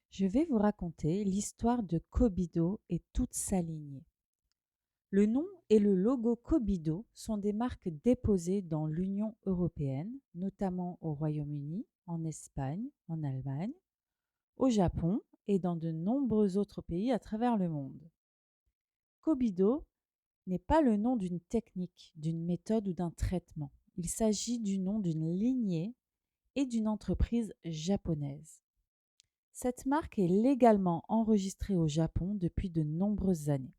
Je vais vous raconter l'histoire de Kobido et toute sa lignée. Le nom et le logo Kobido sont des marques déposées dans l'Union européenne, notamment au Royaume-Uni, en Espagne, en Allemagne, au Japon et dans de nombreux autres pays à travers le monde. Kobido n'est pas le nom d'une technique, d'une méthode ou d'un traitement. Il s'agit du nom d'une lignée et d'une entreprise japonaise. Cette marque est légalement enregistrée au Japon depuis de nombreuses années.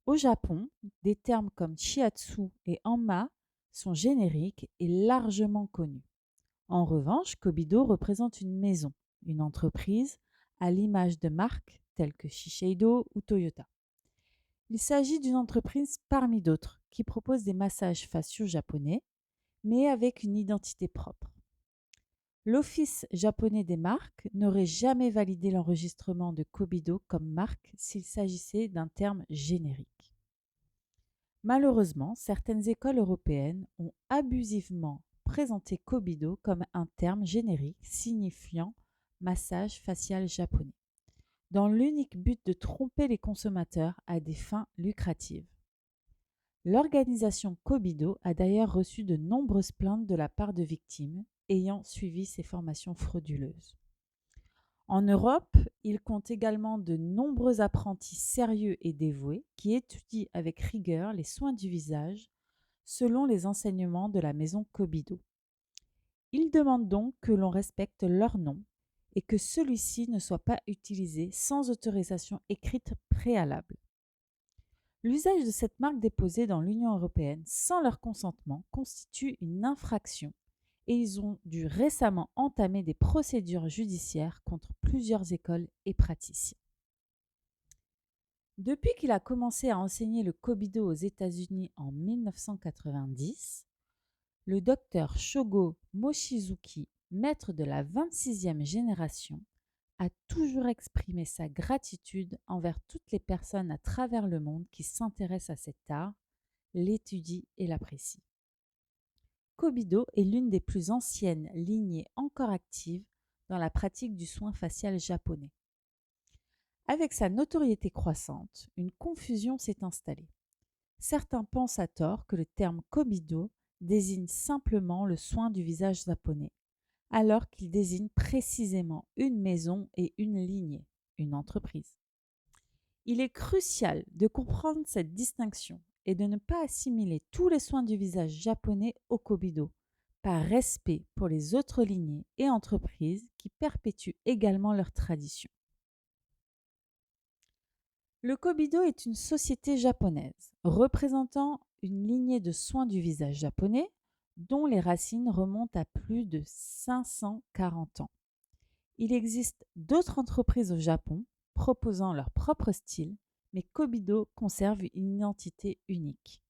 Au Japon, des termes comme shiatsu et anma sont génériques et largement connus. En revanche, Kobido représente une maison, une entreprise, à l'image de marques telles que Shiseido ou Toyota. Il s'agit d'une entreprise parmi d'autres qui propose des massages faciaux japonais, mais avec une identité propre. L'Office japonais des marques n'aurait jamais validé l'enregistrement de Kobido comme marque s'il s'agissait d'un terme générique. Malheureusement, certaines écoles européennes ont abusivement présenté Kobido comme un terme générique signifiant massage facial japonais, dans l'unique but de tromper les consommateurs à des fins lucratives. L'organisation Kobido a d'ailleurs reçu de nombreuses plaintes de la part de victimes ayant suivi ces formations frauduleuses. En Europe, il compte également de nombreux apprentis sérieux et dévoués qui étudient avec rigueur les soins du visage selon les enseignements de la maison Kobido. Ils demandent donc que l'on respecte leur nom et que celui-ci ne soit pas utilisé sans autorisation écrite préalable. L'usage de cette marque déposée dans l'Union européenne sans leur consentement constitue une infraction et ils ont dû récemment entamer des procédures judiciaires contre plusieurs écoles et praticiens. Depuis qu'il a commencé à enseigner le Kobido aux États-Unis en 1990, le docteur Shogo Mochizuki, maître de la 26e génération, a toujours exprimé sa gratitude envers toutes les personnes à travers le monde qui s'intéressent à cet art, l'étudient et l'apprécient. Kobido est l'une des plus anciennes lignées encore actives dans la pratique du soin facial japonais. Avec sa notoriété croissante, une confusion s'est installée. Certains pensent à tort que le terme Kobido désigne simplement le soin du visage japonais, alors qu'il désigne précisément une maison et une lignée, une entreprise. Il est crucial de comprendre cette distinction et de ne pas assimiler tous les soins du visage japonais au Kobido, par respect pour les autres lignées et entreprises qui perpétuent également leur tradition. Le Kobido est une société japonaise représentant une lignée de soins du visage japonais dont les racines remontent à plus de 540 ans. Il existe d'autres entreprises au Japon proposant leur propre style, mais Kobido conserve une identité unique.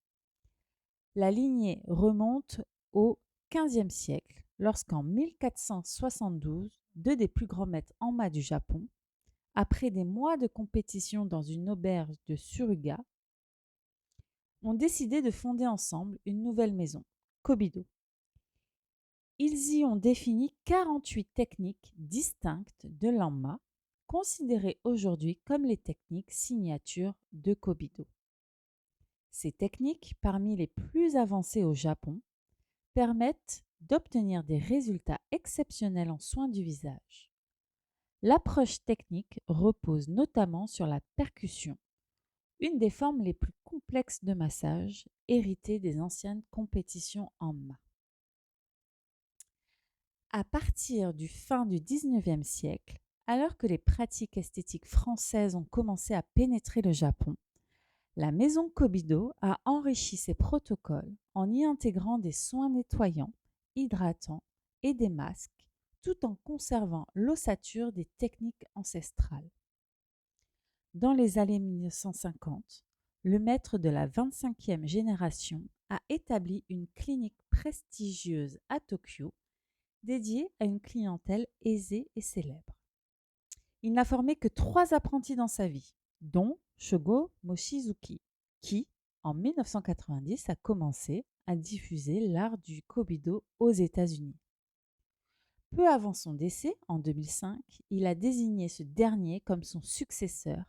La lignée remonte au XVe siècle, lorsqu'en 1472, deux des plus grands maîtres Anma du Japon, après des mois de compétition dans une auberge de Suruga, ont décidé de fonder ensemble une nouvelle maison, Kobido. Ils y ont défini 48 techniques distinctes de l'Anma, considérées aujourd'hui comme les techniques signatures de Kobido. Ces techniques, parmi les plus avancées au Japon, permettent d'obtenir des résultats exceptionnels en soins du visage. L'approche technique repose notamment sur la percussion, une des formes les plus complexes de massage héritée des anciennes compétitions en main. À partir du fin du XIXe siècle, alors que les pratiques esthétiques françaises ont commencé à pénétrer le Japon, la maison Kobido a enrichi ses protocoles en y intégrant des soins nettoyants, hydratants et des masques, tout en conservant l'ossature des techniques ancestrales. Dans les années 1950, le maître de la 25e génération a établi une clinique prestigieuse à Tokyo dédiée à une clientèle aisée et célèbre. Il n'a formé que 3 apprentis dans sa vie, dont Shogo Mochizuki, qui, en 1990, a commencé à diffuser l'art du Kobido aux États-Unis. Peu avant son décès, en 2005, il a désigné ce dernier comme son successeur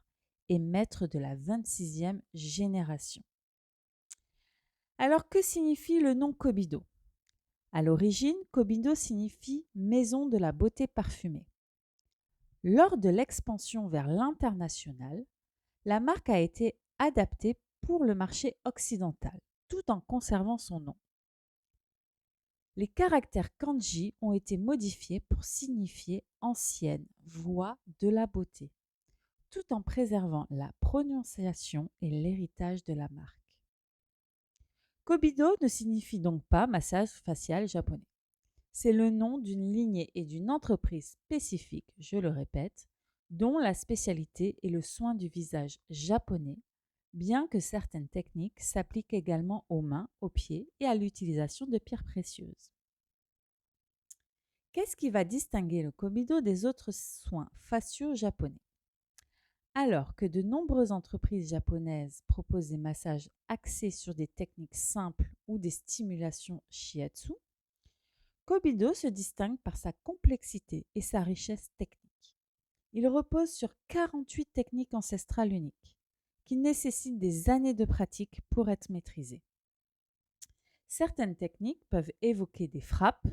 et maître de la 26e génération. Alors que signifie le nom Kobido? À l'origine, Kobido signifie maison de la beauté parfumée. Lors de l'expansion vers l'international, la marque a été adaptée pour le marché occidental, tout en conservant son nom. Les caractères kanji ont été modifiés pour signifier ancienne, voie de la beauté, tout en préservant la prononciation et l'héritage de la marque. Kobido ne signifie donc pas massage facial japonais. C'est le nom d'une lignée et d'une entreprise spécifique, je le répète, dont la spécialité est le soin du visage japonais, bien que certaines techniques s'appliquent également aux mains, aux pieds et à l'utilisation de pierres précieuses. Qu'est-ce qui va distinguer le Kobido des autres soins faciaux japonais? Alors que de nombreuses entreprises japonaises proposent des massages axés sur des techniques simples ou des stimulations shiatsu, Kobido se distingue par sa complexité et sa richesse technique. Il repose sur 48 techniques ancestrales uniques, qui nécessitent des années de pratique pour être maîtrisées. Certaines techniques peuvent évoquer des frappes,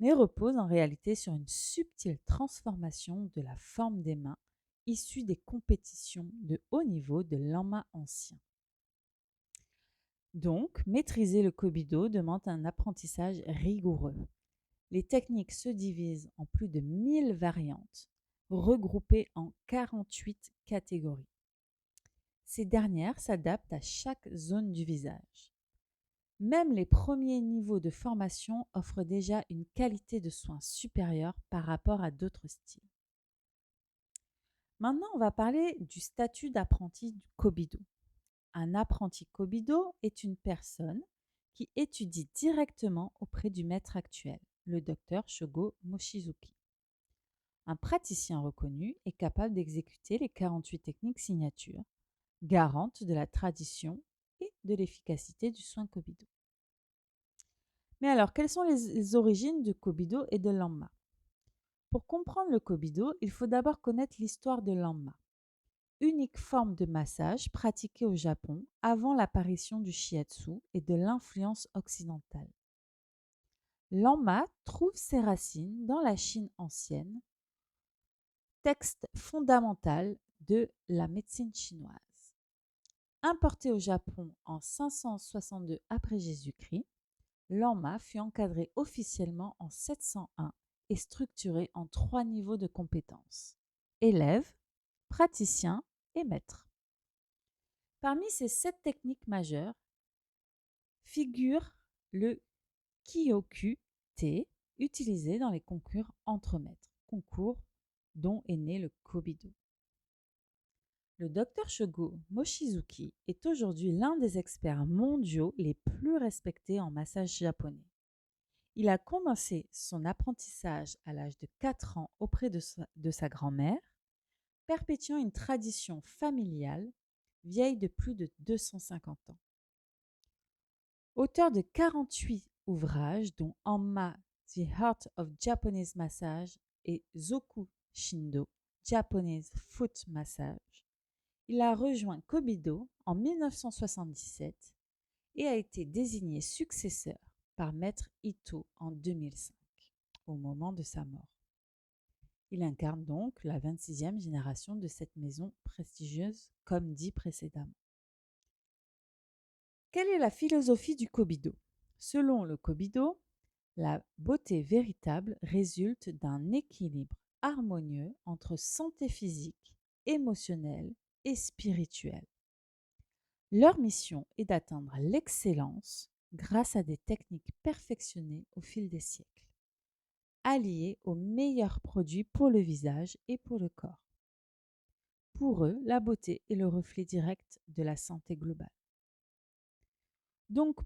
mais reposent en réalité sur une subtile transformation de la forme des mains issue des compétitions de haut niveau de l'Anma ancien. Donc, maîtriser le Kobido demande un apprentissage rigoureux. Les techniques se divisent en plus de 1000 variantes, regroupées en 48 catégories. Ces dernières s'adaptent à chaque zone du visage. Même les premiers niveaux de formation offrent déjà une qualité de soins supérieure par rapport à d'autres styles. Maintenant, on va parler du statut d'apprenti du Kobido. Un apprenti Kobido est une personne qui étudie directement auprès du maître actuel, le docteur Shogo Mochizuki. Un praticien reconnu est capable d'exécuter les 48 techniques signatures, garantes de la tradition et de l'efficacité du soin Kobido. Mais alors, quelles sont les origines du Kobido et de l'Anma? Pour comprendre le Kobido, il faut d'abord connaître l'histoire de l'Anma, unique forme de massage pratiquée au Japon avant l'apparition du shiatsu et de l'influence occidentale. L'Anma trouve ses racines dans la Chine ancienne, texte fondamental de la médecine chinoise. Importé au Japon en 562 après Jésus-Christ, l'Anma fut encadré officiellement en 701 et structuré en 3 niveaux de compétences: élève, praticien et maître. Parmi ces 7 techniques majeures figure le Kyoku-te, utilisé dans les concours entre maîtres, concours dont est né le Kobido. Le Dr Shogo Mochizuki est aujourd'hui l'un des experts mondiaux les plus respectés en massage japonais. Il a commencé son apprentissage à l'âge de 4 ans auprès de sa grand-mère, perpétuant une tradition familiale vieille de plus de 250 ans. Auteur de 48 ouvrages dont Anma, The Heart of Japanese Massage et Zoku Shindo, Japanese Foot Massage, il a rejoint Kobido en 1977 et a été désigné successeur par Maître Ito en 2005, au moment de sa mort. Il incarne donc la 26e génération de cette maison prestigieuse, comme dit précédemment. Quelle est la philosophie du Kobido? Selon le Kobido, la beauté véritable résulte d'un équilibre harmonieux entre santé physique, émotionnelle et spirituelle. Leur mission est d'atteindre l'excellence grâce à des techniques perfectionnées au fil des siècles, alliées aux meilleurs produits pour le visage et pour le corps. Pour eux, la beauté est le reflet direct de la santé globale. Donc,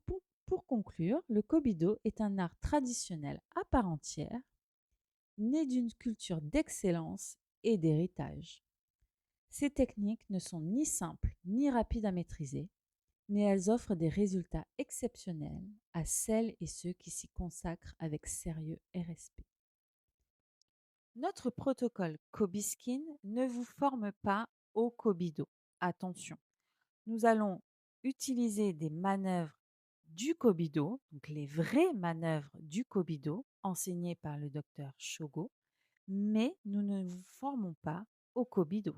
pour conclure, le Kobido est un art traditionnel à part entière, né d'une culture d'excellence et d'héritage. Ces techniques ne sont ni simples ni rapides à maîtriser, mais elles offrent des résultats exceptionnels à celles et ceux qui s'y consacrent avec sérieux et respect. Notre protocole Cobiskin ne vous forme pas au Kobido. Attention, nous allons utiliser des manœuvres du Kobido, donc les vraies manœuvres du Kobido enseignées par le docteur Shogo, mais nous ne vous formons pas au Kobido.